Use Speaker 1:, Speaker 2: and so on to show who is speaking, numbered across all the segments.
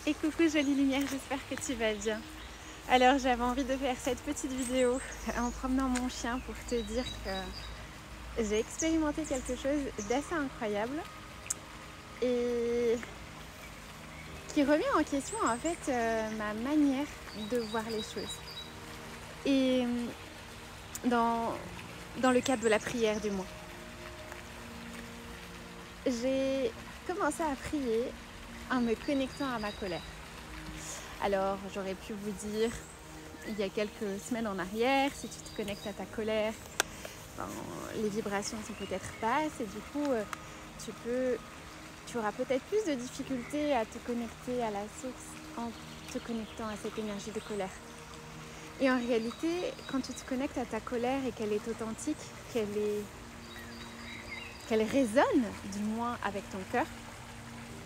Speaker 1: Et coucou jolie lumière, j'espère que tu vas bien. Alors j'avais envie de faire cette petite vidéo en promenant mon chien pour te dire que j'ai expérimenté quelque chose d'assez incroyable et qui remet en question en fait ma manière de voir les choses. Et dans le cadre de la prière du moins. J'ai commencé à prier en me connectant à ma colère. Alors j'aurais pu vous dire il y a quelques semaines en arrière, si tu te connectes à ta colère, ben, les vibrations sont peut-être basses et du coup tu auras peut-être plus de difficultés à te connecter à la source en te connectant à cette énergie de colère. Et en réalité, quand tu te connectes à ta colère et qu'elle est authentique, qu'elle résonne du moins avec ton cœur,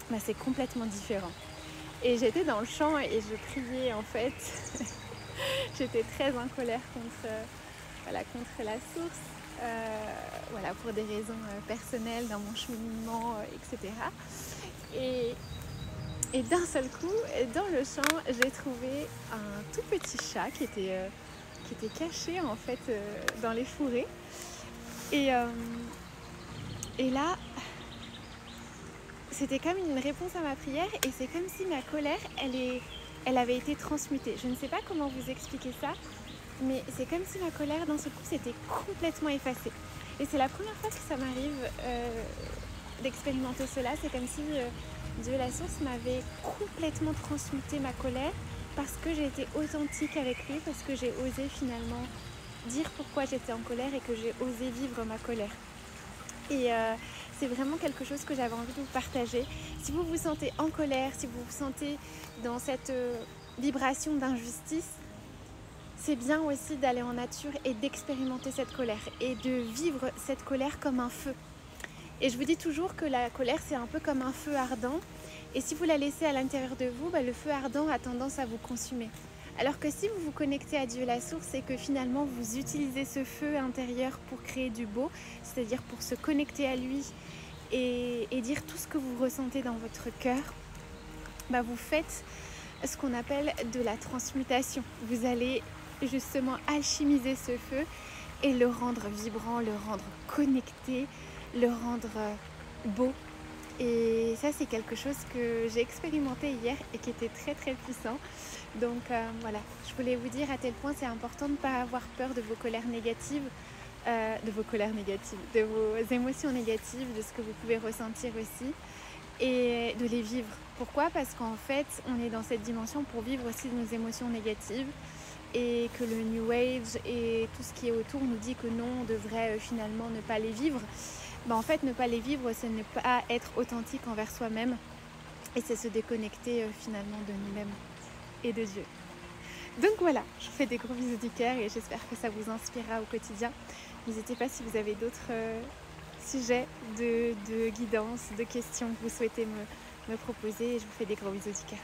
Speaker 1: ben c'est complètement différent. Et j'étais dans le champ et je priais en fait. J'étais très en colère contre la source, pour des raisons personnelles dans mon cheminement, etc. Et d'un seul coup, dans le champ, j'ai trouvé un tout petit chat qui était caché en fait dans les fourrés. Et là, c'était comme une réponse à ma prière et c'est comme si ma colère, elle avait été transmutée. Je ne sais pas comment vous expliquer ça, mais c'est comme si ma colère, d'un seul coup, s'était complètement effacée. Et c'est la première fois que ça m'arrive d'expérimenter cela. C'est comme si Dieu la source m'avait complètement transmuté ma colère parce que j'ai été authentique avec lui, parce que j'ai osé finalement dire pourquoi j'étais en colère et que j'ai osé vivre ma colère. Et c'est vraiment quelque chose que j'avais envie de vous partager. Si vous vous sentez en colère, si vous vous sentez dans cette vibration d'injustice, c'est bien aussi d'aller en nature et d'expérimenter cette colère et de vivre cette colère comme un feu. Et je vous dis toujours que la colère, c'est un peu comme un feu ardent. Et si vous la laissez à l'intérieur de vous, le feu ardent a tendance à vous consumer. Alors que si vous vous connectez à Dieu la source, c'est que finalement vous utilisez ce feu intérieur pour créer du beau, c'est-à-dire pour se connecter à lui et dire tout ce que vous ressentez dans votre cœur, vous faites ce qu'on appelle de la transmutation. Vous allez justement alchimiser ce feu et le rendre vibrant, le rendre connecté, le rendre beau. Et ça, c'est quelque chose que j'ai expérimenté hier et qui était très très puissant. Donc je voulais vous dire à tel point c'est important de ne pas avoir peur de vos colères négatives, de vos émotions négatives, de ce que vous pouvez ressentir aussi et de les vivre. Pourquoi ? Parce qu'en fait, on est dans cette dimension pour vivre aussi nos émotions négatives et que le New Age et tout ce qui est autour nous dit que non, on devrait finalement ne pas les vivre. En fait, ne pas les vivre, c'est ne pas être authentique envers soi-même et c'est se déconnecter finalement de nous-mêmes et de Dieu. Donc voilà, je vous fais des gros bisous du cœur et j'espère que ça vous inspirera au quotidien. N'hésitez pas si vous avez d'autres sujets de guidance, de questions que vous souhaitez me proposer et je vous fais des gros bisous du cœur.